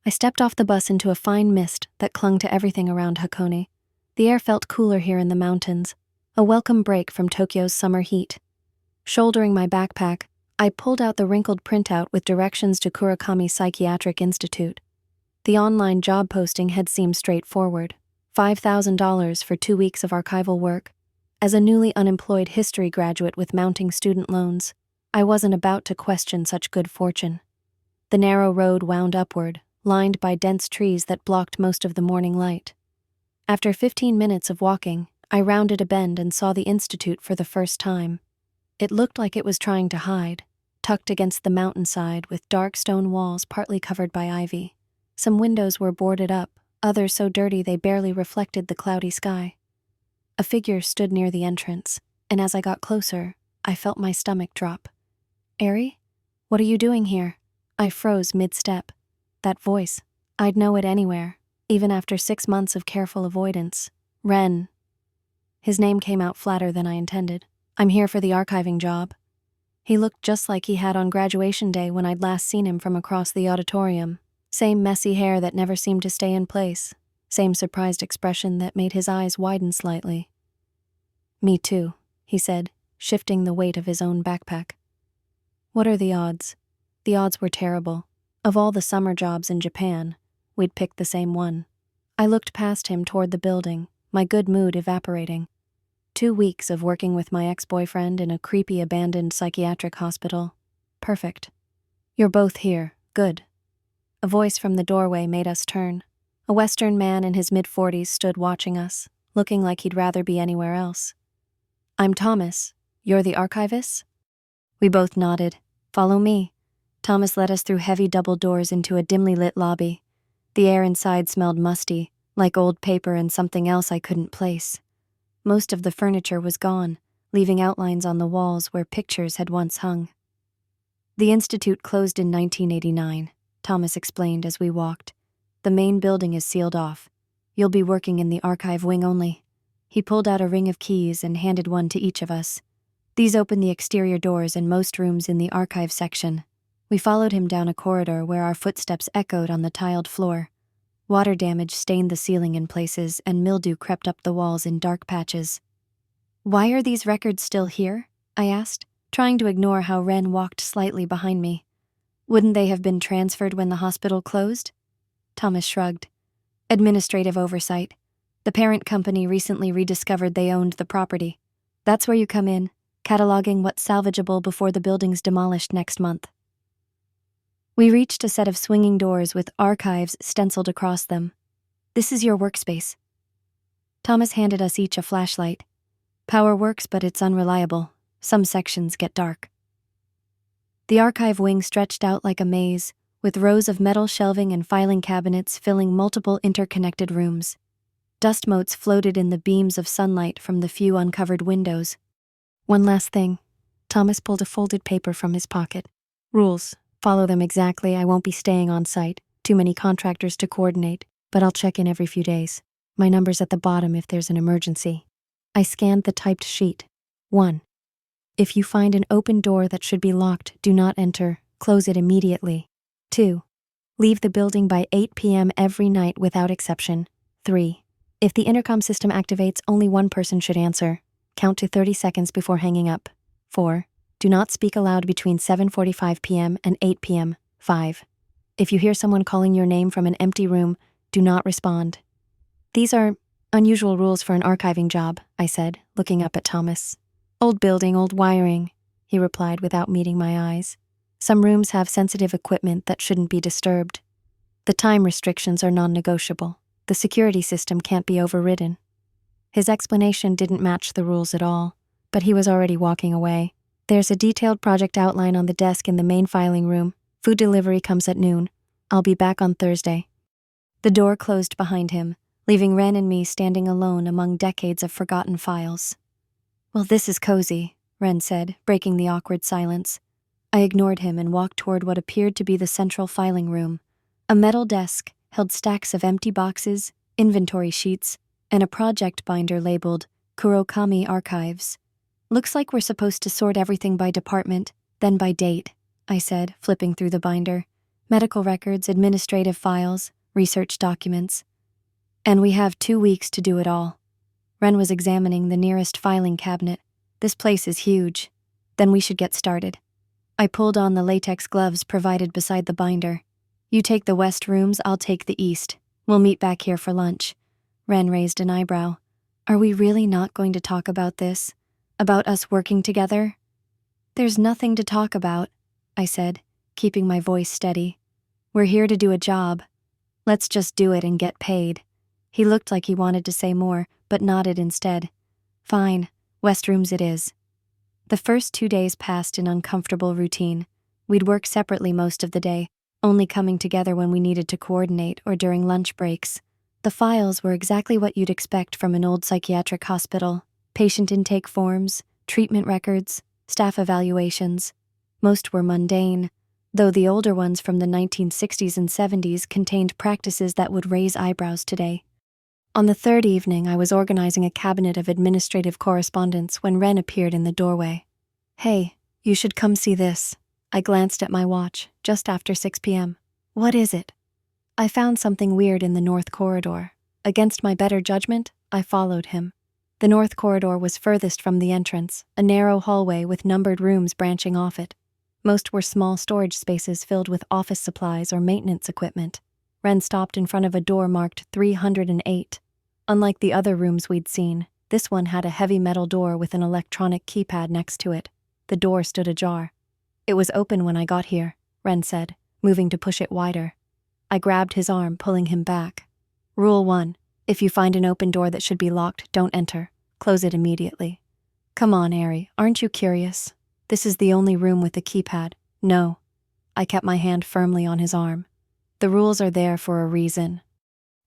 I stepped off the bus into a fine mist that clung to everything around Hakone. The air felt cooler here in the mountains, a welcome break from Tokyo's summer heat. Shouldering my backpack, I pulled out the wrinkled printout with directions to Kurakami Psychiatric Institute. The online job posting had seemed straightforward. $5,000 for 2 weeks of archival work. As a newly unemployed history graduate with mounting student loans, I wasn't about to question such good fortune. The narrow road wound upward, lined by dense trees that blocked most of the morning light. After 15 minutes of walking, I rounded a bend and saw the institute for the first time. It looked like it was trying to hide, tucked against the mountainside with dark stone walls partly covered by ivy. Some windows were boarded up, others so dirty they barely reflected the cloudy sky. A figure stood near the entrance, and as I got closer, I felt my stomach drop. "Eri? What are you doing here?" I froze mid-step. That voice, I'd know it anywhere, even after 6 months of careful avoidance. Ren. His name came out flatter than I intended. "I'm here for the archiving job." He looked just like he had on graduation day when I'd last seen him from across the auditorium. Same messy hair that never seemed to stay in place. Same surprised expression that made his eyes widen slightly. "Me too," he said, shifting the weight of his own backpack. "What are the odds?" The odds were terrible. Of all the summer jobs in Japan, we'd picked the same one. I looked past him toward the building, my good mood evaporating. 2 weeks of working with my ex-boyfriend in a creepy abandoned psychiatric hospital. Perfect. "You're both here. Good." A voice from the doorway made us turn. A Western man in his mid-40s stood watching us, looking like he'd rather be anywhere else. "I'm Thomas. You're the archivist?" We both nodded. "Follow me." Thomas led us through heavy double doors into a dimly lit lobby. The air inside smelled musty, like old paper and something else I couldn't place. Most of the furniture was gone, leaving outlines on the walls where pictures had once hung. "The institute closed in 1989, Thomas explained as we walked. "The main building is sealed off. You'll be working in the archive wing only." He pulled out a ring of keys and handed one to each of us. "These open the exterior doors in most rooms in the archive section." We followed him down a corridor where our footsteps echoed on the tiled floor. Water damage stained the ceiling in places and mildew crept up the walls in dark patches. "Why are these records still here?" I asked, trying to ignore how Ren walked slightly behind me. "Wouldn't they have been transferred when the hospital closed?" Thomas shrugged. "Administrative oversight. The parent company recently rediscovered they owned the property. That's where you come in, cataloging what's salvageable before the building's demolished next month." We reached a set of swinging doors with archives stenciled across them. "This is your workspace." Thomas handed us each a flashlight. "Power works, but it's unreliable. Some sections get dark." The archive wing stretched out like a maze, with rows of metal shelving and filing cabinets filling multiple interconnected rooms. Dust motes floated in the beams of sunlight from the few uncovered windows. "One last thing." Thomas pulled a folded paper from his pocket. "Rules. Follow them exactly. I won't be staying on site. Too many contractors to coordinate, but I'll check in every few days. My number's at the bottom if there's an emergency." I scanned the typed sheet. 1. If you find an open door that should be locked, do not enter. Close it immediately. 2. Leave the building by 8 p.m. every night without exception. 3. If the intercom system activates, only one person should answer. Count to 30 seconds before hanging up. 4. Do not speak aloud between 7:45 p.m. and 8 p.m. 5. If you hear someone calling your name from an empty room, do not respond. "These are unusual rules for an archiving job," I said, looking up at Thomas. "Old building, old wiring," he replied without meeting my eyes. "Some rooms have sensitive equipment that shouldn't be disturbed. The time restrictions are non-negotiable. The security system can't be overridden." His explanation didn't match the rules at all, but he was already walking away. "There's a detailed project outline on the desk in the main filing room. Food delivery comes at noon. I'll be back on Thursday." The door closed behind him, leaving Ren and me standing alone among decades of forgotten files. "Well, this is cozy," Ren said, breaking the awkward silence. I ignored him and walked toward what appeared to be the central filing room. A metal desk held stacks of empty boxes, inventory sheets, and a project binder labeled Kurakami Archives. "Looks like we're supposed to sort everything by department, then by date," I said, flipping through the binder. Medical records, administrative files, research documents. And we have 2 weeks to do it all. Ren was examining the nearest filing cabinet. This place is huge. Then we should get started. I pulled on the latex gloves provided beside the binder. You take the west rooms, I'll take the east. We'll meet back here for lunch. Ren raised an eyebrow. Are we really not going to talk about this? About us working together? There's nothing to talk about, I said, keeping my voice steady. We're here to do a job. Let's just do it and get paid. He looked like he wanted to say more, but nodded instead. Fine, west rooms it is. The first 2 days passed in uncomfortable routine. We'd work separately most of the day, only coming together when we needed to coordinate or during lunch breaks. The files were exactly what you'd expect from an old psychiatric hospital. Patient intake forms, treatment records, staff evaluations. Most were mundane, though the older ones from the 1960s and 70s contained practices that would raise eyebrows today. On the third evening, I was organizing a cabinet of administrative correspondence when Ren appeared in the doorway. Hey, you should come see this. I glanced at my watch, just after 6 p.m. What is it? I found something weird in the north corridor. Against my better judgment, I followed him. The north corridor was furthest from the entrance, a narrow hallway with numbered rooms branching off it. Most were small storage spaces filled with office supplies or maintenance equipment. Ren stopped in front of a door marked 308. Unlike the other rooms we'd seen, this one had a heavy metal door with an electronic keypad next to it. The door stood ajar. It was open when I got here, Ren said, moving to push it wider. I grabbed his arm, pulling him back. Rule 1. If you find an open door that should be locked, don't enter. Close it immediately. Come on, Ari, aren't you curious? This is the only room with a keypad. No. I kept my hand firmly on his arm. The rules are there for a reason.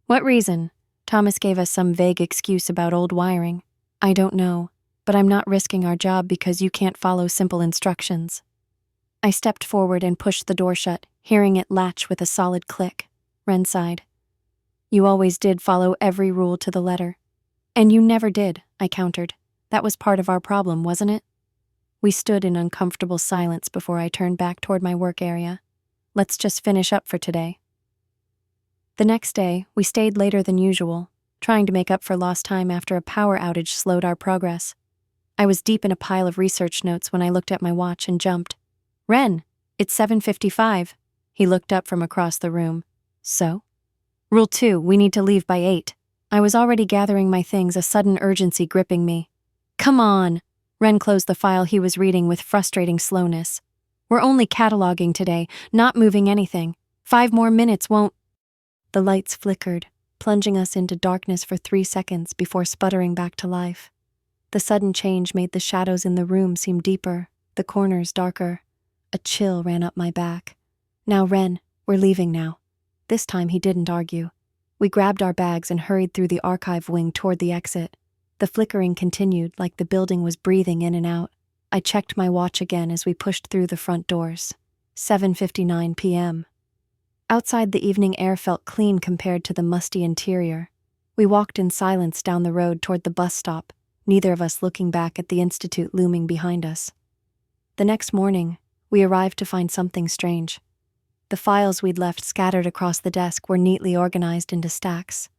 What reason? Thomas gave us some vague excuse about old wiring. I don't know, but I'm not risking our job because you can't follow simple instructions. I stepped forward and pushed the door shut, hearing it latch with a solid click. Ren sighed. You always did follow every rule to the letter. And you never did, I countered. That was part of our problem, wasn't it? We stood in uncomfortable silence before I turned back toward my work area. Let's just finish up for today. The next day, we stayed later than usual, trying to make up for lost time after a power outage slowed our progress. I was deep in a pile of research notes when I looked at my watch and jumped. Ren, it's 7:55. He looked up from across the room. So? Rule 2, we need to leave by 8. I was already gathering my things, a sudden urgency gripping me. Come on! Ren closed the file he was reading with frustrating slowness. We're only cataloging today, not moving anything. 5 more minutes won't... The lights flickered, plunging us into darkness for 3 seconds before sputtering back to life. The sudden change made the shadows in the room seem deeper, the corners darker. A chill ran up my back. Now, Ren, we're leaving now. This time he didn't argue. We grabbed our bags and hurried through the archive wing toward the exit. The flickering continued like the building was breathing in and out. I checked my watch again as we pushed through the front doors. 7:59 p.m. Outside, the evening air felt clean compared to the musty interior. We walked in silence down the road toward the bus stop, neither of us looking back at the institute looming behind us. The next morning, we arrived to find something strange. The files we'd left scattered across the desk were neatly organized into stacks.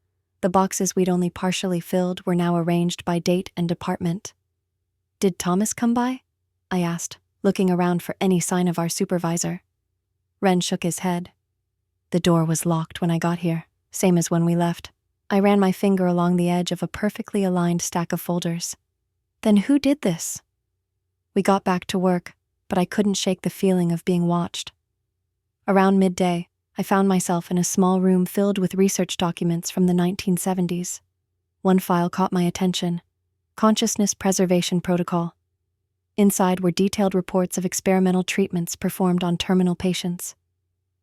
The boxes we'd only partially filled were now arranged by date and department. Did Thomas come by? I asked, looking around for any sign of our supervisor. Ren shook his head. The door was locked when I got here, same as when we left. I ran my finger along the edge of a perfectly aligned stack of folders. Then who did this? We got back to work, but I couldn't shake the feeling of being watched. Around midday, I found myself in a small room filled with research documents from the 1970s. One file caught my attention: Consciousness Preservation Protocol. Inside were detailed reports of experimental treatments performed on terminal patients.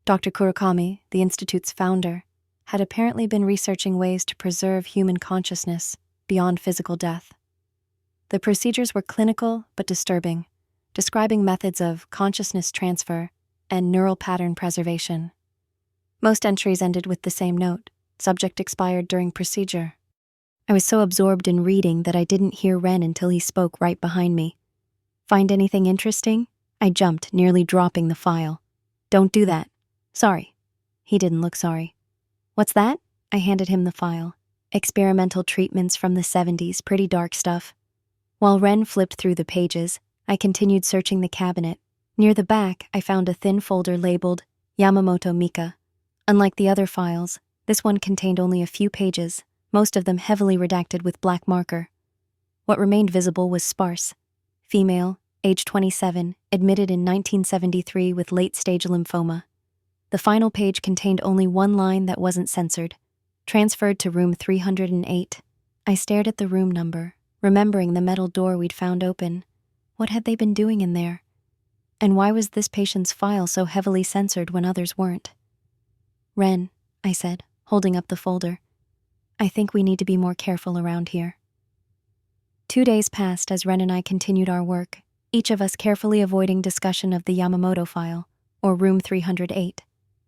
Dr. Kurakami, the institute's founder, had apparently been researching ways to preserve human consciousness beyond physical death. The procedures were clinical but disturbing, describing methods of consciousness transfer and neural pattern preservation. Most entries ended with the same note: subject expired during procedure. I was so absorbed in reading that I didn't hear Ren until he spoke right behind me. Find anything interesting? I jumped, nearly dropping the file. Don't do that. Sorry. He didn't look sorry. What's that? I handed him the file. Experimental treatments from the 70s, pretty dark stuff. While Ren flipped through the pages, I continued searching the cabinet. Near the back, I found a thin folder labeled Yamamoto Mika. Unlike the other files, this one contained only a few pages, most of them heavily redacted with black marker. What remained visible was sparse. Female, age 27, admitted in 1973 with late-stage lymphoma. The final page contained only one line that wasn't censored. Transferred to room 308. I stared at the room number, remembering the metal door we'd found open. What had they been doing in there? And why was this patient's file so heavily censored when others weren't? Ren, I said, holding up the folder. I think we need to be more careful around here. 2 days passed as Ren and I continued our work, each of us carefully avoiding discussion of the Yamamoto file, or room 308.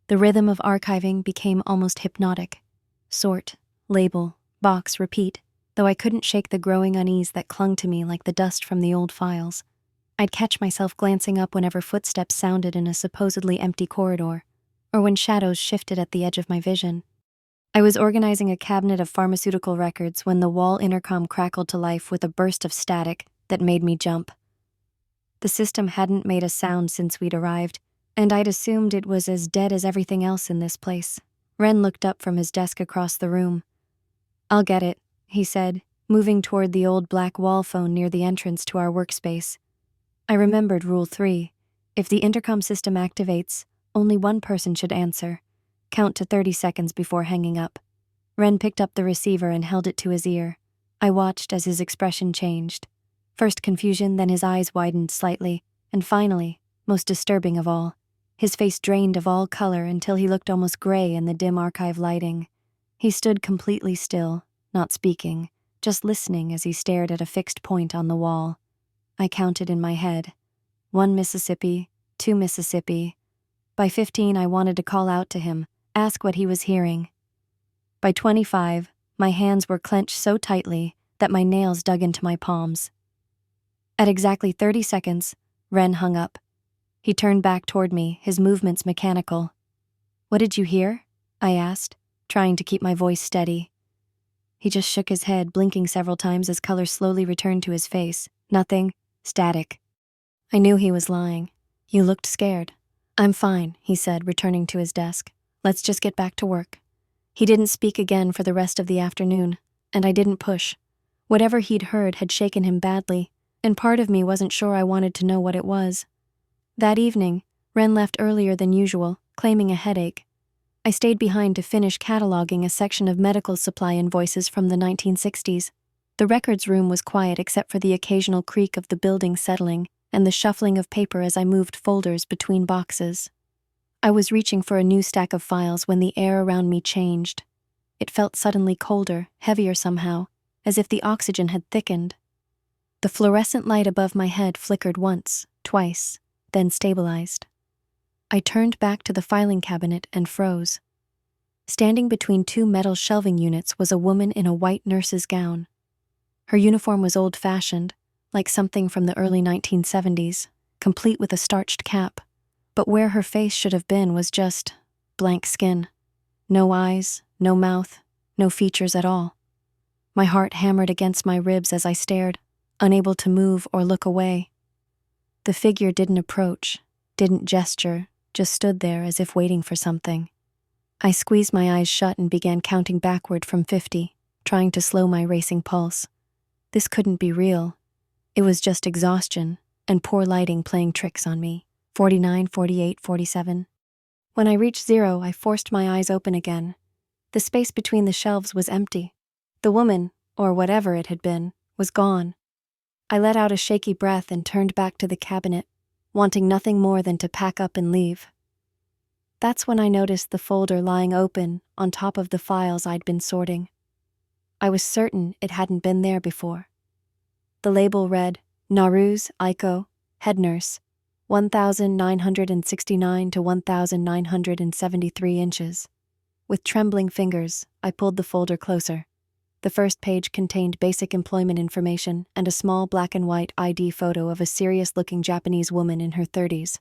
The rhythm of archiving became almost hypnotic. Sort, label, box, repeat, though I couldn't shake the growing unease that clung to me like the dust from the old files. I'd catch myself glancing up whenever footsteps sounded in a supposedly empty corridor, or when shadows shifted at the edge of my vision. I was organizing a cabinet of pharmaceutical records when the wall intercom crackled to life with a burst of static that made me jump. The system hadn't made a sound since we'd arrived, and I'd assumed it was as dead as everything else in this place. Ren looked up from his desk across the room. I'll get it, he said, moving toward the old black wall phone near the entrance to our workspace. I remembered Rule 3. If the intercom system activates, only one person should answer. Count to 30 seconds before hanging up. Ren picked up the receiver and held it to his ear. I watched as his expression changed. First confusion, then his eyes widened slightly, and finally, most disturbing of all, his face drained of all color until he looked almost gray in the dim archive lighting. He stood completely still, not speaking, just listening as he stared at a fixed point on the wall. I counted in my head. 1 Mississippi, 2 Mississippi. By 15, I wanted to call out to him, ask what he was hearing. By 25, my hands were clenched so tightly that my nails dug into my palms. At exactly 30 seconds, Ren hung up. He turned back toward me, his movements mechanical. What did you hear? I asked, trying to keep my voice steady. He just shook his head, blinking several times as color slowly returned to his face. Nothing. Static. I knew he was lying. You looked scared. I'm fine, he said, returning to his desk. Let's just get back to work. He didn't speak again for the rest of the afternoon, and I didn't push. Whatever he'd heard had shaken him badly, and part of me wasn't sure I wanted to know what it was. That evening, Ren left earlier than usual, claiming a headache. I stayed behind to finish cataloging a section of medical supply invoices from the 1960s. The records room was quiet except for the occasional creak of the building settling and the shuffling of paper as I moved folders between boxes. I was reaching for a new stack of files when the air around me changed. It felt suddenly colder, heavier somehow, as if the oxygen had thickened. The fluorescent light above my head flickered once, twice, then stabilized. I turned back to the filing cabinet and froze. Standing between two metal shelving units was a woman in a white nurse's gown. Her uniform was old-fashioned, like something from the early 1970s, complete with a starched cap, but where her face should have been was just blank skin. No eyes, no mouth, no features at all. My heart hammered against my ribs as I stared, unable to move or look away. The figure didn't approach, didn't gesture, just stood there as if waiting for something. I squeezed my eyes shut and began counting backward from 50, trying to slow my racing pulse. This couldn't be real. It was just exhaustion and poor lighting playing tricks on me. 49, 48, 47. When I reached 0, I forced my eyes open again. The space between the shelves was empty. The woman, or whatever it had been, was gone. I let out a shaky breath and turned back to the cabinet, wanting nothing more than to pack up and leave. That's when I noticed the folder lying open on top of the files I'd been sorting. I was certain it hadn't been there before. The label read, Naruz, Aiko, Head Nurse, 1,969 to 1,973 inches. With trembling fingers, I pulled the folder closer. The first page contained basic employment information and a small black and white ID photo of a serious-looking Japanese woman in her 30s.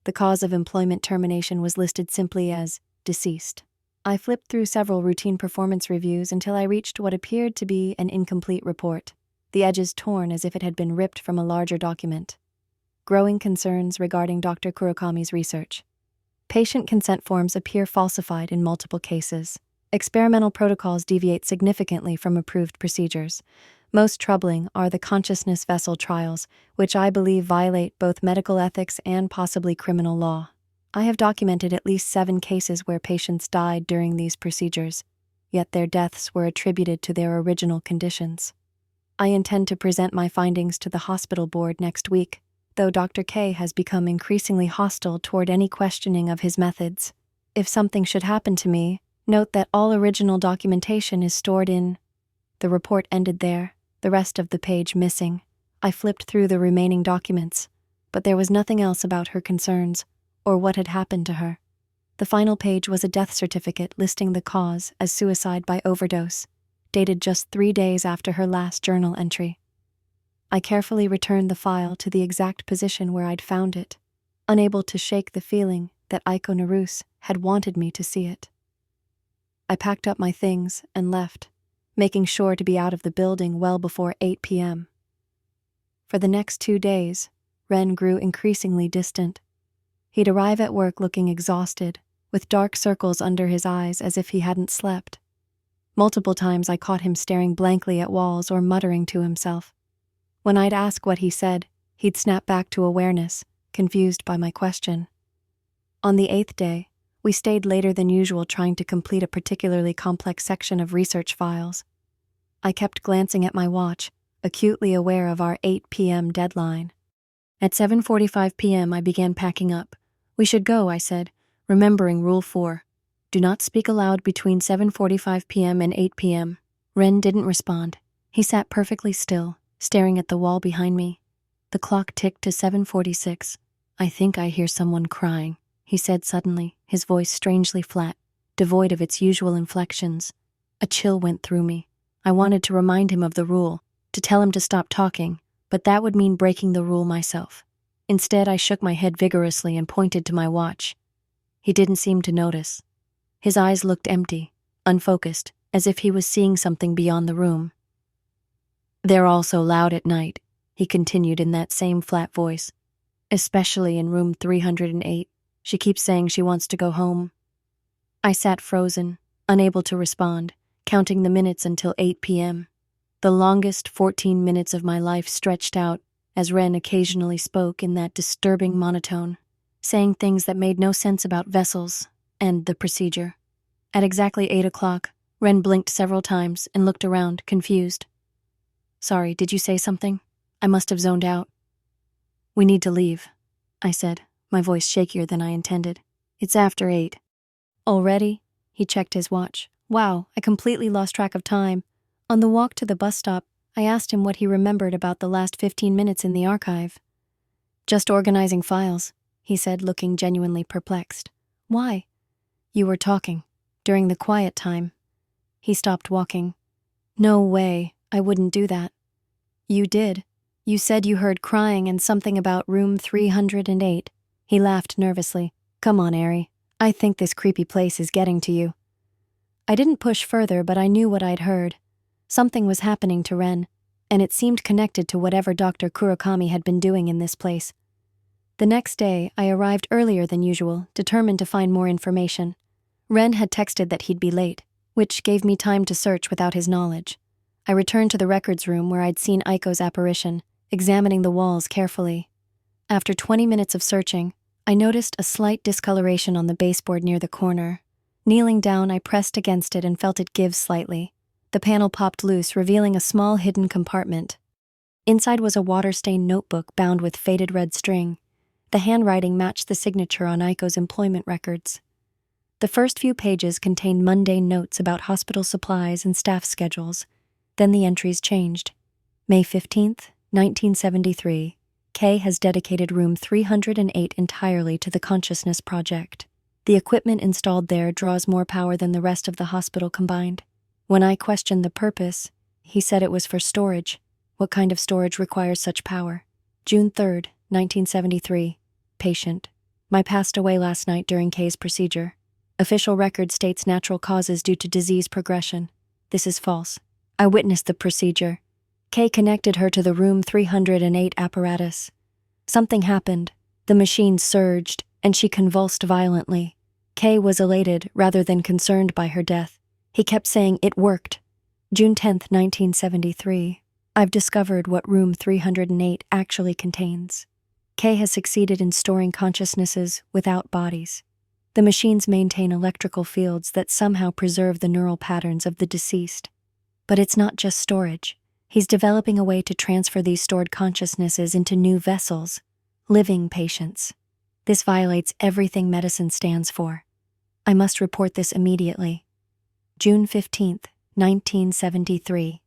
The cause of employment termination was listed simply as deceased. I flipped through several routine performance reviews until I reached what appeared to be an incomplete report, the edges torn as if it had been ripped from a larger document. Growing concerns regarding Dr. Kurakami's research. Patient consent forms appear falsified in multiple cases. Experimental protocols deviate significantly from approved procedures. Most troubling are the consciousness vessel trials, which I believe violate both medical ethics and possibly criminal law. I have documented at least 7 cases where patients died during these procedures, yet their deaths were attributed to their original conditions. I intend to present my findings to the hospital board next week, though Dr. K has become increasingly hostile toward any questioning of his methods. If something should happen to me, note that all original documentation is stored in. The report ended there, the rest of the page missing. I flipped through the remaining documents, but there was nothing else about her concerns or what had happened to her. The final page was a death certificate listing the cause as suicide by overdose, dated just 3 days after her last journal entry. I carefully returned the file to the exact position where I'd found it, unable to shake the feeling that Aiko Naruse had wanted me to see it. I packed up my things and left, making sure to be out of the building well before 8 p.m. For the next 2 days, Ren grew increasingly distant. He'd arrive at work looking exhausted, with dark circles under his eyes as if he hadn't slept. Multiple times I caught him staring blankly at walls or muttering to himself. When I'd ask what he said, he'd snap back to awareness, confused by my question. On the 8th day, we stayed later than usual trying to complete a particularly complex section of research files. I kept glancing at my watch, acutely aware of our 8 p.m. deadline. At 7:45 p.m. I began packing up. "We should go," I said, remembering Rule 4. Do not speak aloud between 7:45 p.m. and 8 p.m. Ren didn't respond. He sat perfectly still, staring at the wall behind me. The clock ticked to 7:46. "I think I hear someone crying," he said suddenly, his voice strangely flat, devoid of its usual inflections. A chill went through me. I wanted to remind him of the rule, to tell him to stop talking, but that would mean breaking the rule myself. Instead, I shook my head vigorously and pointed to my watch. He didn't seem to notice. His eyes looked empty, unfocused, as if he was seeing something beyond the room. "They're all so loud at night," he continued in that same flat voice. "Especially in room 308. She keeps saying she wants to go home." I sat frozen, unable to respond, counting the minutes until 8 p.m. The longest 14 minutes of my life stretched out as Ren occasionally spoke in that disturbing monotone, saying things that made no sense about vessels and the procedure. At exactly 8 o'clock, Ren blinked several times and looked around, confused. "Sorry, did you say something? I must have zoned out." "We need to leave," I said, my voice shakier than I intended. "It's after 8. "Already?" He checked his watch. Wow, I completely lost track of time. On the walk to the bus stop, I asked him what he remembered about the last 15 minutes in the archive. "Just organizing files," he said, looking genuinely perplexed. "Why?" "You were talking. During the quiet time." He stopped walking. "No way, I wouldn't do that." "You did. You said you heard crying and something about room 308. He laughed nervously. "Come on, Ari. I think this creepy place is getting to you." I didn't push further, but I knew what I'd heard. Something was happening to Ren, and it seemed connected to whatever Dr. Kurakami had been doing in this place. The next day, I arrived earlier than usual, determined to find more information. Ren had texted that he'd be late, which gave me time to search without his knowledge. I returned to the records room where I'd seen Aiko's apparition, examining the walls carefully. After 20 minutes of searching, I noticed a slight discoloration on the baseboard near the corner. Kneeling down, I pressed against it and felt it give slightly. The panel popped loose, revealing a small hidden compartment. Inside was a water-stained notebook bound with faded red string. The handwriting matched the signature on Aiko's employment records. The first few pages contained mundane notes about hospital supplies and staff schedules. Then the entries changed. May 15th, 1973. Kay has dedicated room 308 entirely to the Consciousness Project. The equipment installed there draws more power than the rest of the hospital combined. When I questioned the purpose, he said it was for storage. What kind of storage requires such power? June 3rd, 1973. Patient. My passed away last night during Kay's procedure. Official record states natural causes due to disease progression. This is false. I witnessed the procedure. Kay connected her to the room 308 apparatus. Something happened. The machine surged, and she convulsed violently. Kay was elated rather than concerned by her death. He kept saying it worked. June 10, 1973. I've discovered what room 308 actually contains. Kay has succeeded in storing consciousnesses without bodies. The machines maintain electrical fields that somehow preserve the neural patterns of the deceased. But it's not just storage. He's developing a way to transfer these stored consciousnesses into new vessels, living patients. This violates everything medicine stands for. I must report this immediately. June 15, 1973.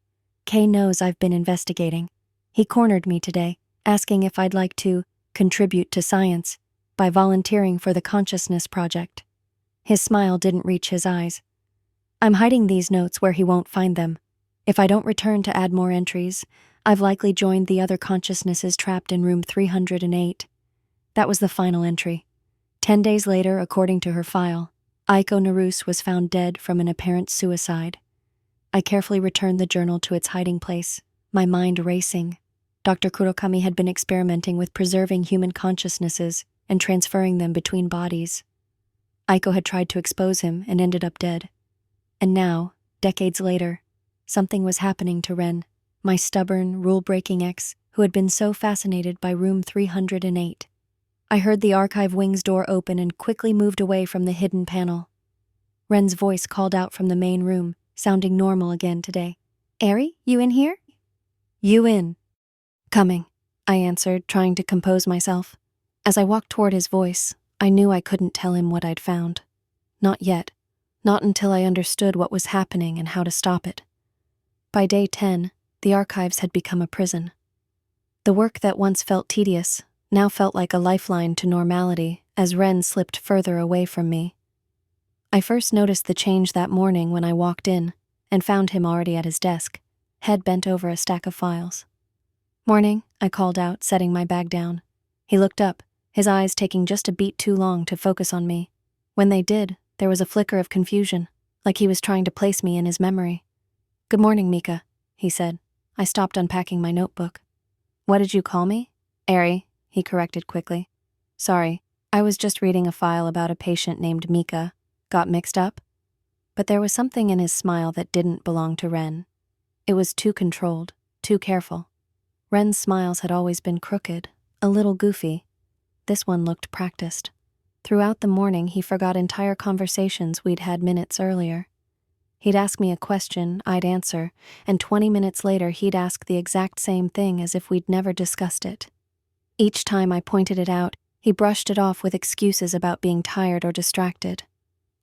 Kay knows I've been investigating. He cornered me today, asking if I'd like to contribute to science by volunteering for the Consciousness Project. His smile didn't reach his eyes. I'm hiding these notes where he won't find them. If I don't return to add more entries, I've likely joined the other consciousnesses trapped in room 308. That was the final entry. 10 days later, according to her file, Aiko Naruse was found dead from an apparent suicide. I carefully returned the journal to its hiding place, my mind racing. Dr. Kurokami had been experimenting with preserving human consciousnesses and transferring them between bodies. Aiko had tried to expose him and ended up dead. And now, decades later, something was happening to Ren, my stubborn, rule-breaking ex who had been so fascinated by room 308. I heard the archive wing's door open and quickly moved away from the hidden panel. Ren's voice called out from the main room, sounding normal again today. "Eri, you in here?" "You in." "Coming," I answered, trying to compose myself. As I walked toward his voice, I knew I couldn't tell him what I'd found. Not yet. Not until I understood what was happening and how to stop it. By day 10, the archives had become a prison. The work that once felt tedious now felt like a lifeline to normality as Ren slipped further away from me. I first noticed the change that morning when I walked in and found him already at his desk, head bent over a stack of files. "Morning," I called out, setting my bag down. He looked up, his eyes taking just a beat too long to focus on me. When they did, there was a flicker of confusion, like he was trying to place me in his memory. "Good morning, Mika," he said. I stopped unpacking my notebook. "What did you call me?" "Eri," he corrected quickly. "Sorry, I was just reading a file about a patient named Mika. Got mixed up?" But there was something in his smile that didn't belong to Ren. It was too controlled, too careful. Ren's smiles had always been crooked, a little goofy. This one looked practiced. Throughout the morning, he forgot entire conversations we'd had minutes earlier. He'd ask me a question, I'd answer, and 20 minutes later he'd ask the exact same thing as if we'd never discussed it. Each time I pointed it out, he brushed it off with excuses about being tired or distracted.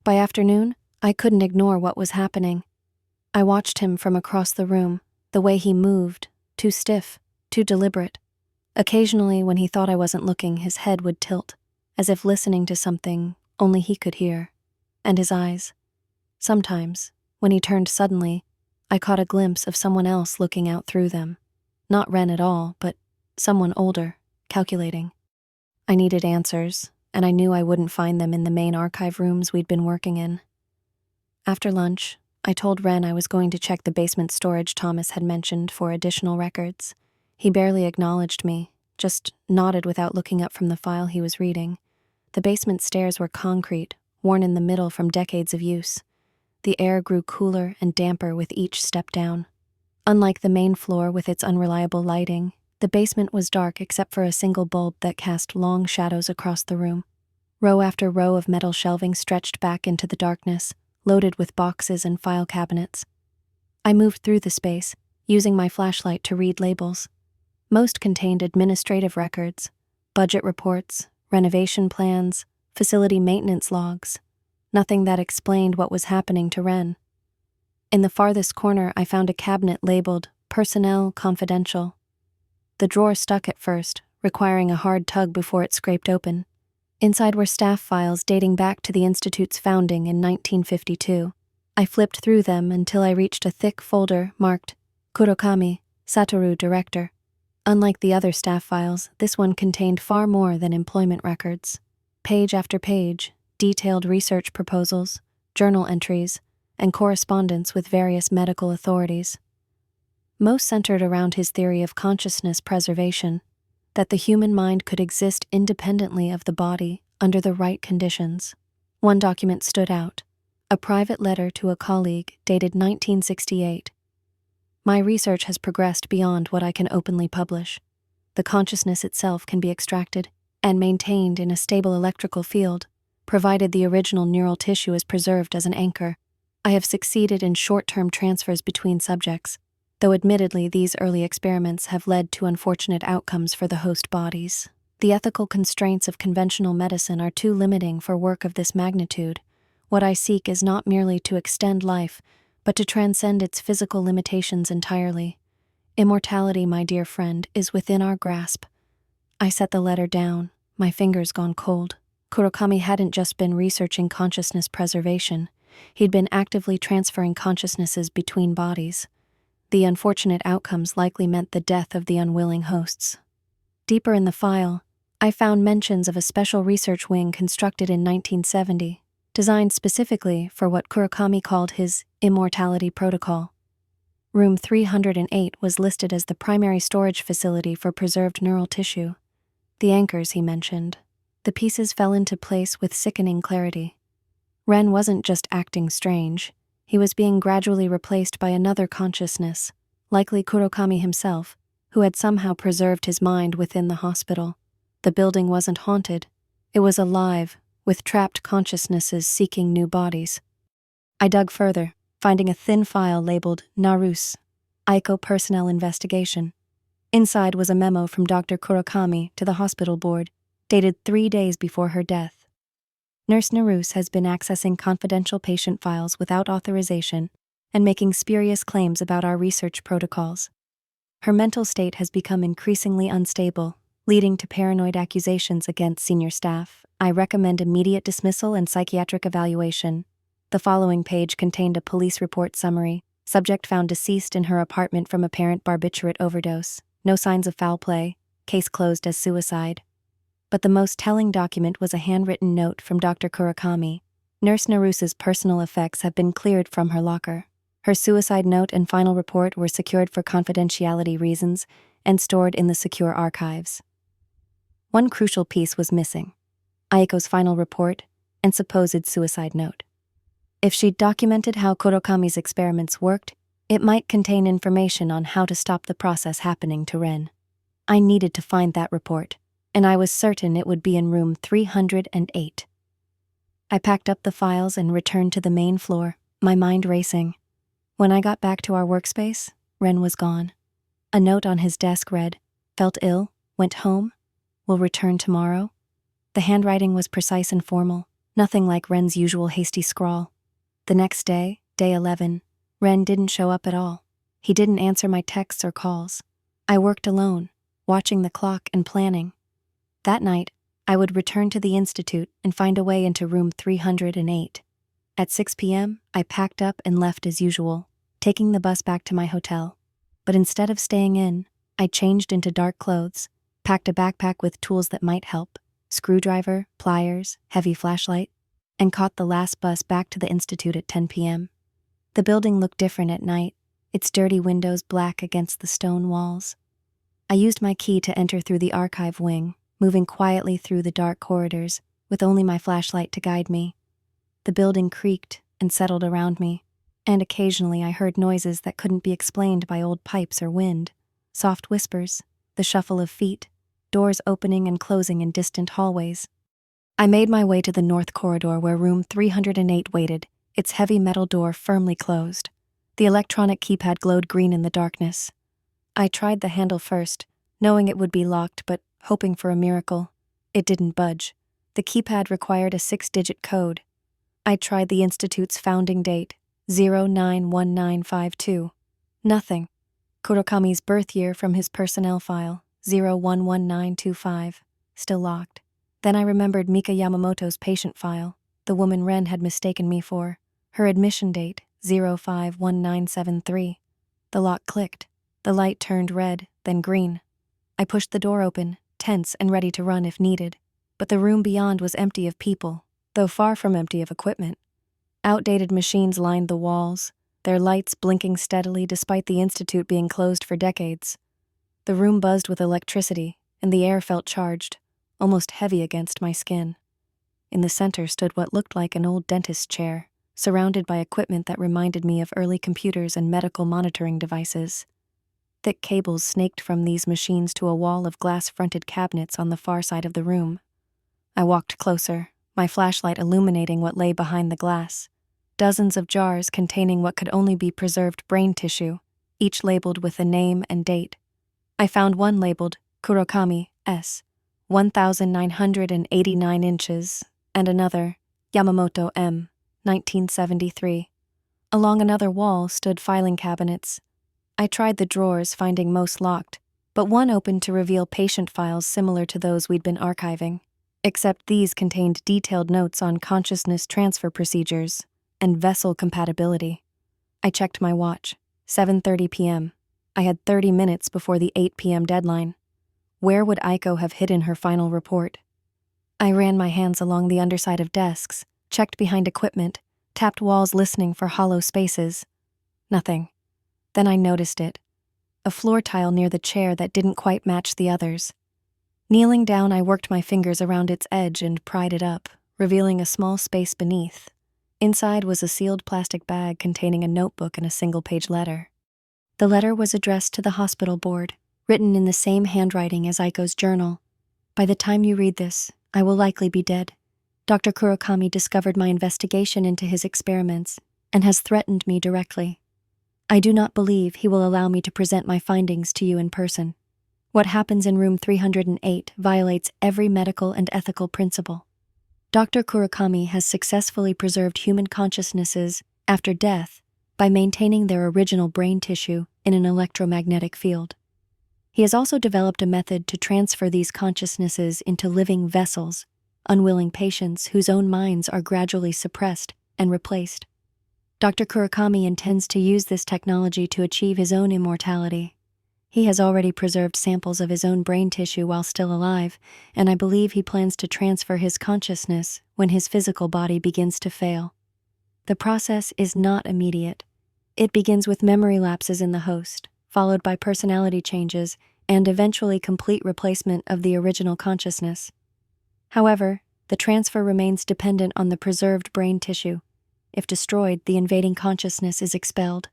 By afternoon, I couldn't ignore what was happening. I watched him from across the room, the way he moved, too stiff, too deliberate. Occasionally, when he thought I wasn't looking, his head would tilt, as if listening to something only he could hear. And his eyes. Sometimes, when he turned suddenly, I caught a glimpse of someone else looking out through them. Not Ren at all, but someone older, calculating. I needed answers, and I knew I wouldn't find them in the main archive rooms we'd been working in. After lunch, I told Ren I was going to check the basement storage Thomas had mentioned for additional records. He barely acknowledged me, just nodded without looking up from the file he was reading. The basement stairs were concrete, worn in the middle from decades of use. The air grew cooler and damper with each step down. Unlike the main floor with its unreliable lighting, the basement was dark except for a single bulb that cast long shadows across the room. Row after row of metal shelving stretched back into the darkness, loaded with boxes and file cabinets. I moved through the space, using my flashlight to read labels. Most contained administrative records, budget reports, renovation plans, facility maintenance logs. Nothing that explained what was happening to Ren. In the farthest corner, I found a cabinet labeled Personnel Confidential. The drawer stuck at first, requiring a hard tug before it scraped open. Inside were staff files dating back to the Institute's founding in 1952. I flipped through them until I reached a thick folder marked Kurokami, Satoru Director. Unlike the other staff files, this one contained far more than employment records. Page after page, detailed research proposals, journal entries, and correspondence with various medical authorities. Most centered around his theory of consciousness preservation, that the human mind could exist independently of the body under the right conditions. One document stood out, a private letter to a colleague dated 1968. My research has progressed beyond what I can openly publish. The consciousness itself can be extracted and maintained in a stable electrical field, provided the original neural tissue is preserved as an anchor. I have succeeded in short-term transfers between subjects, though admittedly these early experiments have led to unfortunate outcomes for the host bodies. The ethical constraints of conventional medicine are too limiting for work of this magnitude. What I seek is not merely to extend life, but to transcend its physical limitations entirely. Immortality, my dear friend, is within our grasp. I set the letter down, my fingers gone cold. Kurokami hadn't just been researching consciousness preservation, he'd been actively transferring consciousnesses between bodies. The unfortunate outcomes likely meant the death of the unwilling hosts. Deeper in the file, I found mentions of a special research wing constructed in 1970, designed specifically for what Kurokami called his immortality protocol. Room 308 was listed as the primary storage facility for preserved neural tissue. The anchors, he mentioned. The pieces fell into place with sickening clarity. Ren wasn't just acting strange, he was being gradually replaced by another consciousness, likely Kurokami himself, who had somehow preserved his mind within the hospital. The building wasn't haunted, it was alive, with trapped consciousnesses seeking new bodies. I dug further, finding a thin file labeled Naruse, Aiko Personnel Investigation. Inside was a memo from Dr. Kurokami to the hospital board, dated 3 days before her death. Nurse Naruse has been accessing confidential patient files without authorization and making spurious claims about our research protocols. Her mental state has become increasingly unstable, leading to paranoid accusations against senior staff. I recommend immediate dismissal and psychiatric evaluation. The following page contained a police report summary. Subject found deceased in her apartment from apparent barbiturate overdose. No signs of foul play. Case closed as suicide. But the most telling document was a handwritten note from Dr. Kurokami. Nurse Naruse's personal effects have been cleared from her locker. Her suicide note and final report were secured for confidentiality reasons and stored in the secure archives. One crucial piece was missing: Aiko's final report and supposed suicide note. If she'd documented how Kurokami's experiments worked, it might contain information on how to stop the process happening to Ren. I needed to find that report, and I was certain it would be in room 308. I packed up the files and returned to the main floor, my mind racing. When I got back to our workspace, Ren was gone. A note on his desk read, "Felt ill, went home, will return tomorrow." The handwriting was precise and formal, nothing like Ren's usual hasty scrawl. The next day, day 11, Ren didn't show up at all. He didn't answer my texts or calls. I worked alone, watching the clock and planning. That night, I would return to the institute and find a way into room 308. At 6 p.m., I packed up and left as usual, taking the bus back to my hotel. But instead of staying in, I changed into dark clothes, packed a backpack with tools that might help, screwdriver, pliers, heavy flashlight, and caught the last bus back to the institute at 10 p.m. The building looked different at night, its dirty windows black against the stone walls. I used my key to enter through the archive wing, moving quietly through the dark corridors, with only my flashlight to guide me. The building creaked and settled around me, and occasionally I heard noises that couldn't be explained by old pipes or wind. Soft whispers, the shuffle of feet, doors opening and closing in distant hallways. I made my way to the north corridor where room 308 waited, its heavy metal door firmly closed. The electronic keypad glowed green in the darkness. I tried the handle first, knowing it would be locked but hoping for a miracle. It didn't budge. The keypad required a 6-digit code. I tried the institute's founding date, 091952. Nothing. Kurokami's birth year from his personnel file, 011925. Still locked. Then I remembered Mika Yamamoto's patient file, the woman Ren had mistaken me for. Her admission date, 051973. The lock clicked. The light turned red, then green. I pushed the door open, tense and ready to run if needed. But the room beyond was empty of people, though far from empty of equipment. Outdated machines lined the walls, their lights blinking steadily despite the institute being closed for decades. The room buzzed with electricity, and the air felt charged, almost heavy against my skin. In the center stood what looked like an old dentist's chair, surrounded by equipment that reminded me of early computers and medical monitoring devices. Thick cables snaked from these machines to a wall of glass-fronted cabinets on the far side of the room. I walked closer, my flashlight illuminating what lay behind the glass. Dozens of jars containing what could only be preserved brain tissue, each labeled with a name and date. I found one labeled Kurokami S, 1,989 inches, and another, Yamamoto M, 1973. Along another wall stood filing cabinets. I tried the drawers, finding most locked, but one opened to reveal patient files similar to those we'd been archiving, except these contained detailed notes on consciousness transfer procedures and vessel compatibility. I checked my watch, 7:30 p.m. I had 30 minutes before the 8 p.m. deadline. Where would Aiko have hidden her final report? I ran my hands along the underside of desks, checked behind equipment, tapped walls listening for hollow spaces. Nothing. Then I noticed it. A floor tile near the chair that didn't quite match the others. Kneeling down, I worked my fingers around its edge and pried it up, revealing a small space beneath. Inside was a sealed plastic bag containing a notebook and a single-page letter. The letter was addressed to the hospital board, written in the same handwriting as Aiko's journal. By the time you read this, I will likely be dead. Dr. Kurokami discovered my investigation into his experiments and has threatened me directly. I do not believe he will allow me to present my findings to you in person. What happens in room 308 violates every medical and ethical principle. Dr. Kurokami has successfully preserved human consciousnesses after death by maintaining their original brain tissue in an electromagnetic field. He has also developed a method to transfer these consciousnesses into living vessels, unwilling patients whose own minds are gradually suppressed and replaced. Dr. Kurokami intends to use this technology to achieve his own immortality. He has already preserved samples of his own brain tissue while still alive, and I believe he plans to transfer his consciousness when his physical body begins to fail. The process is not immediate. It begins with memory lapses in the host, followed by personality changes, and eventually complete replacement of the original consciousness. However, the transfer remains dependent on the preserved brain tissue. If destroyed, the invading consciousness is expelled.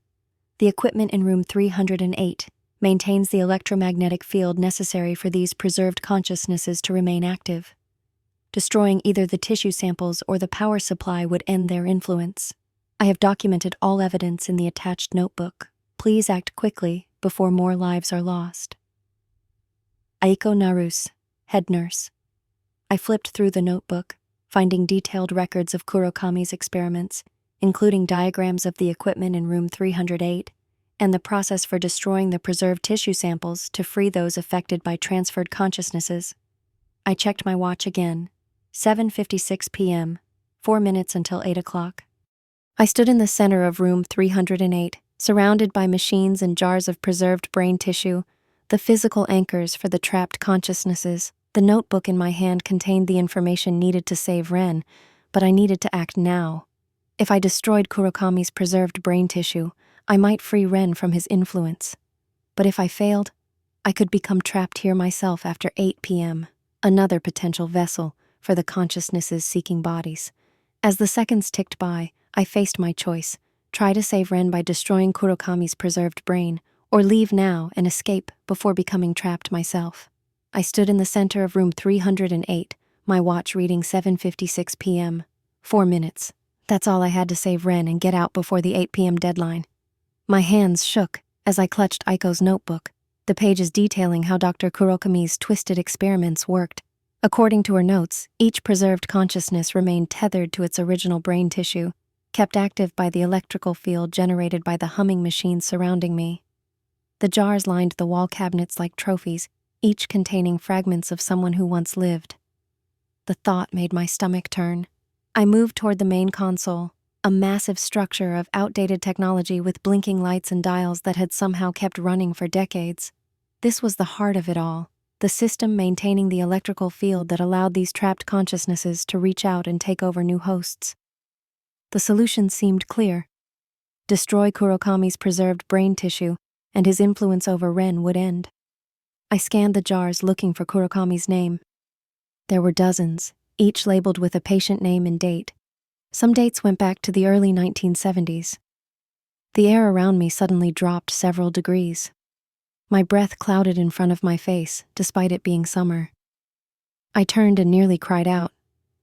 The equipment in room 308 maintains the electromagnetic field necessary for these preserved consciousnesses to remain active. Destroying either the tissue samples or the power supply would end their influence. I have documented all evidence in the attached notebook. Please act quickly before more lives are lost. Aiko Naruse, head nurse. I flipped through the notebook, finding detailed records of Kurokami's experiments, including diagrams of the equipment in room 308, and the process for destroying the preserved tissue samples to free those affected by transferred consciousnesses. I checked my watch again, 7:56 p.m., 4 minutes until 8 o'clock. I stood in the center of room 308, surrounded by machines and jars of preserved brain tissue, the physical anchors for the trapped consciousnesses. The notebook in my hand contained the information needed to save Ren, but I needed to act now. If I destroyed Kurokami's preserved brain tissue, I might free Ren from his influence. But if I failed, I could become trapped here myself after 8 p.m., another potential vessel for the consciousnesses seeking bodies. As the seconds ticked by, I faced my choice: try to save Ren by destroying Kurokami's preserved brain, or leave now and escape before becoming trapped myself. I stood in the center of room 308, my watch reading 7:56 p.m. 4 minutes. That's all I had to save Ren and get out before the 8 p.m. deadline. My hands shook as I clutched Aiko's notebook, the pages detailing how Dr. Kurokami's twisted experiments worked. According to her notes, each preserved consciousness remained tethered to its original brain tissue, kept active by the electrical field generated by the humming machines surrounding me. The jars lined the wall cabinets like trophies, each containing fragments of someone who once lived. The thought made my stomach turn. I moved toward the main console, a massive structure of outdated technology with blinking lights and dials that had somehow kept running for decades. This was the heart of it all, the system maintaining the electrical field that allowed these trapped consciousnesses to reach out and take over new hosts. The solution seemed clear. Destroy Kurokami's preserved brain tissue, and his influence over Ren would end. I scanned the jars looking for Kurokami's name. There were dozens, each labeled with a patient name and date. Some dates went back to the early 1970s. The air around me suddenly dropped several degrees. My breath clouded in front of my face, despite it being summer. I turned and nearly cried out.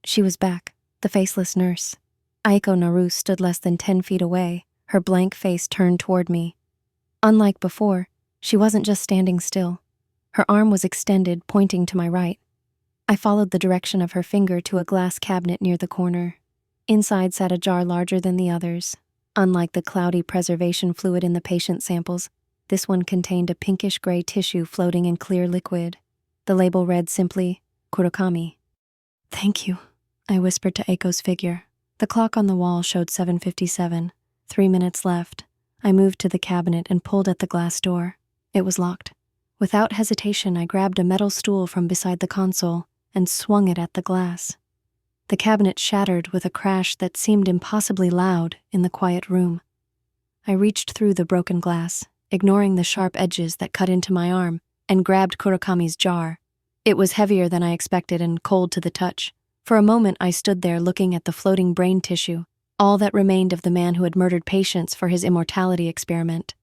She was back, the faceless nurse. Aiko Naru stood less than 10 feet away, her blank face turned toward me. Unlike before, she wasn't just standing still. Her arm was extended, pointing to my right. I followed the direction of her finger to a glass cabinet near the corner. Inside sat a jar larger than the others. Unlike the cloudy preservation fluid in the patient samples, this one contained a pinkish-gray tissue floating in clear liquid. The label read simply, Kurokami. "Thank you," I whispered to Aiko's figure. The clock on the wall showed 7:57. 3 minutes left. I moved to the cabinet and pulled at the glass door. It was locked. Without hesitation, I grabbed a metal stool from beside the console and swung it at the glass. The cabinet shattered with a crash that seemed impossibly loud in the quiet room. I reached through the broken glass, ignoring the sharp edges that cut into my arm, and grabbed Kurokami's jar. It was heavier than I expected and cold to the touch. For a moment, I stood there looking at the floating brain tissue, all that remained of the man who had murdered patients for his immortality experiment.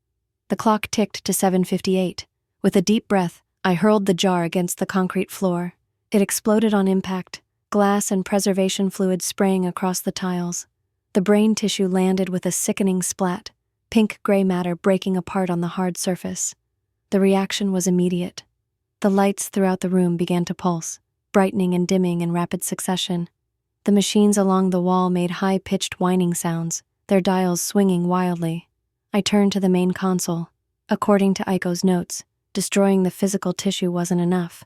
The clock ticked to 7:58. With a deep breath, I hurled the jar against the concrete floor. It exploded on impact, glass and preservation fluid spraying across the tiles. The brain tissue landed with a sickening splat, pink gray matter breaking apart on the hard surface. The reaction was immediate. The lights throughout the room began to pulse, brightening and dimming in rapid succession. The machines along the wall made high-pitched whining sounds, their dials swinging wildly. I turned to the main console. According to Aiko's notes, destroying the physical tissue wasn't enough.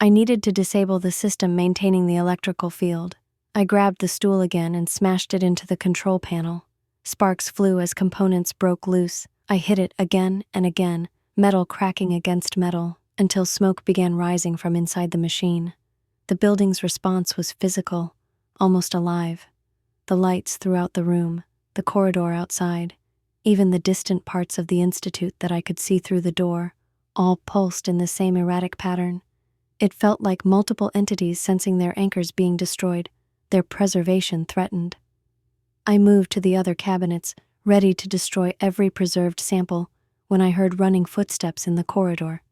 I needed to disable the system maintaining the electrical field. I grabbed the stool again and smashed it into the control panel. Sparks flew as components broke loose. I hit it again and again, metal cracking against metal, until smoke began rising from inside the machine. The building's response was physical, almost alive. The lights throughout the room, the corridor outside, even the distant parts of the institute that I could see through the door, all pulsed in the same erratic pattern. It felt like multiple entities sensing their anchors being destroyed, their preservation threatened. I moved to the other cabinets, ready to destroy every preserved sample, when I heard running footsteps in the corridor.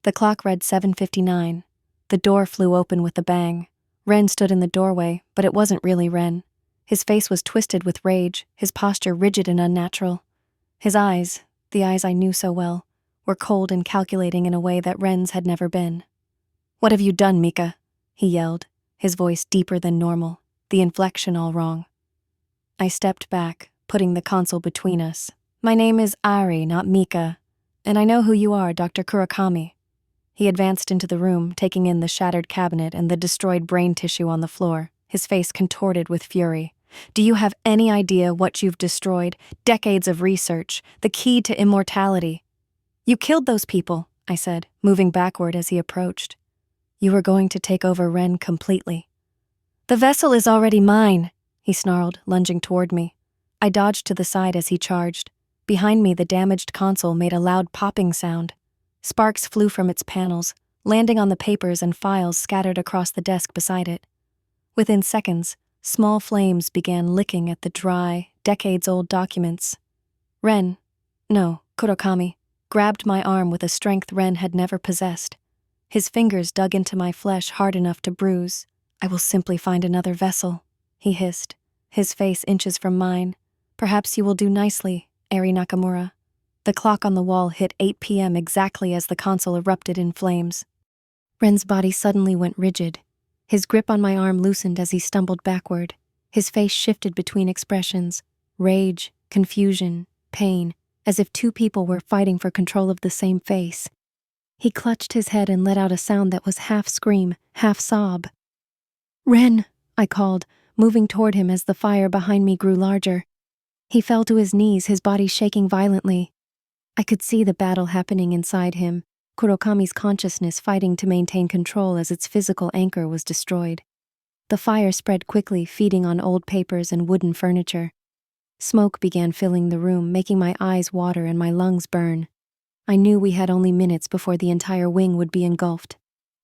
The clock read 7:59. The door flew open with a bang. Ren stood in the doorway, but it wasn't really Ren. His face was twisted with rage, his posture rigid and unnatural. His eyes, the eyes I knew so well, were cold and calculating in a way that Ren's had never been. "What have you done, Mika?" he yelled, his voice deeper than normal, the inflection all wrong. I stepped back, putting the console between us. "My name is Ari, not Mika, and I know who you are, Dr. Kurokami." He advanced into the room, taking in the shattered cabinet and the destroyed brain tissue on the floor, his face contorted with fury. "Do you have any idea what you've destroyed? Decades of research, the key to immortality." "You killed those people," I said, moving backward as he approached. "You were going to take over Ren completely." "The vessel is already mine," he snarled, lunging toward me. I dodged to the side as he charged. Behind me, the damaged console made a loud popping sound. Sparks flew from its panels, landing on the papers and files scattered across the desk beside it. Within seconds, small flames began licking at the dry, decades-old documents. Kurokami, grabbed my arm with a strength Ren had never possessed. His fingers dug into my flesh hard enough to bruise. "I will simply find another vessel," he hissed, his face inches from mine. "Perhaps you will do nicely, Eri Nakamura." The clock on the wall hit 8 p.m. exactly as the console erupted in flames. Ren's body suddenly went rigid. His grip on my arm loosened as he stumbled backward. His face shifted between expressions, rage, confusion, pain, as if two people were fighting for control of the same face. He clutched his head and let out a sound that was half scream, half sob. "Ren," I called, moving toward him as the fire behind me grew larger. He fell to his knees, his body shaking violently. I could see the battle happening inside him, Kurokami's consciousness fighting to maintain control as its physical anchor was destroyed. The fire spread quickly, feeding on old papers and wooden furniture. Smoke began filling the room, making my eyes water and my lungs burn. I knew we had only minutes before the entire wing would be engulfed.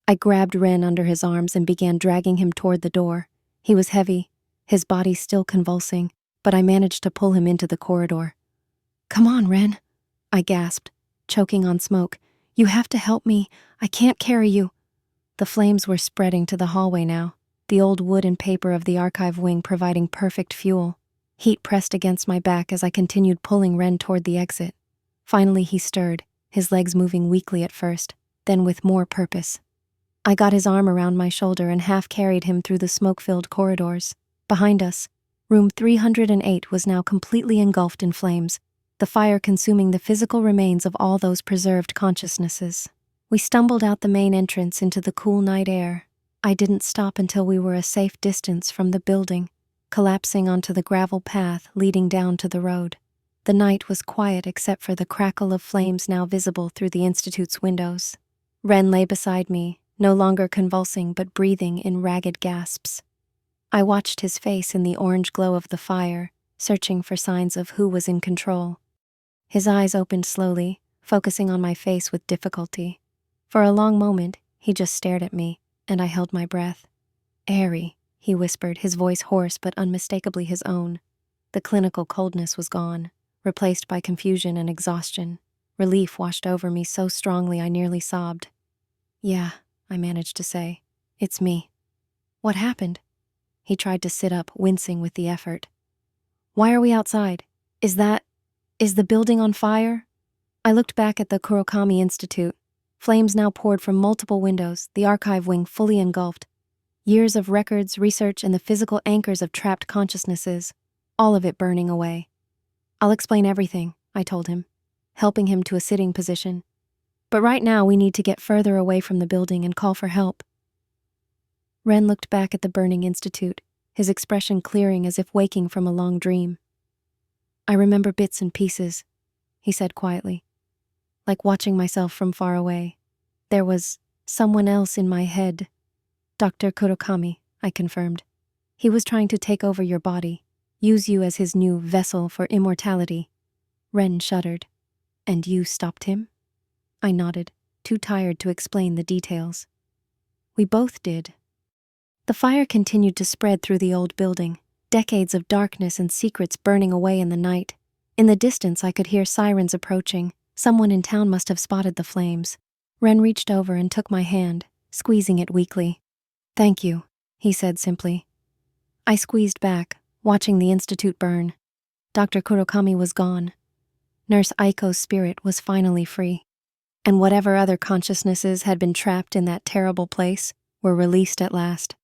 I grabbed Ren under his arms and began dragging him toward the door. He was heavy, his body still convulsing, but I managed to pull him into the corridor. "Come on, Ren," I gasped, choking on smoke. "You have to help me. I can't carry you." The flames were spreading to the hallway now, the old wood and paper of the archive wing providing perfect fuel. Heat pressed against my back as I continued pulling Ren toward the exit. Finally he stirred, his legs moving weakly at first, then with more purpose. I got his arm around my shoulder and half-carried him through the smoke-filled corridors. Behind us, room 308 was now completely engulfed in flames, the fire consuming the physical remains of all those preserved consciousnesses. We stumbled out the main entrance into the cool night air. I didn't stop until we were a safe distance from the building, collapsing onto the gravel path leading down to the road. The night was quiet except for the crackle of flames now visible through the Institute's windows. Ren lay beside me, no longer convulsing but breathing in ragged gasps. I watched his face in the orange glow of the fire, searching for signs of who was in control. His eyes opened slowly, focusing on my face with difficulty. For a long moment, he just stared at me, and I held my breath. "Airy," he whispered, his voice hoarse but unmistakably his own. The clinical coldness was gone, replaced by confusion and exhaustion. Relief washed over me so strongly I nearly sobbed. "Yeah," I managed to say. "It's me." "What happened?" He tried to sit up, wincing with the effort. "Why are we outside? Is the building on fire?" I looked back at the Kurokami Institute. Flames now poured from multiple windows, the archive wing fully engulfed. Years of records, research, and the physical anchors of trapped consciousnesses, all of it burning away. "I'll explain everything," I told him, helping him to a sitting position. "But right now we need to get further away from the building and call for help." Ren looked back at the burning institute, his expression clearing as if waking from a long dream. "I remember bits and pieces," he said quietly, "like watching myself from far away. There was someone else in my head." "Dr. Kurokami," I confirmed. "He was trying to take over your body, use you as his new vessel for immortality." Ren shuddered. "And you stopped him?" I nodded, too tired to explain the details. "We both did." The fire continued to spread through the old building, decades of darkness and secrets burning away in the night. In the distance I could hear sirens approaching. Someone in town must have spotted the flames. Ren reached over and took my hand, squeezing it weakly. "Thank you," he said simply. I squeezed back, watching the institute burn. Dr. Kurokami was gone. Nurse Aiko's spirit was finally free. And whatever other consciousnesses had been trapped in that terrible place were released at last.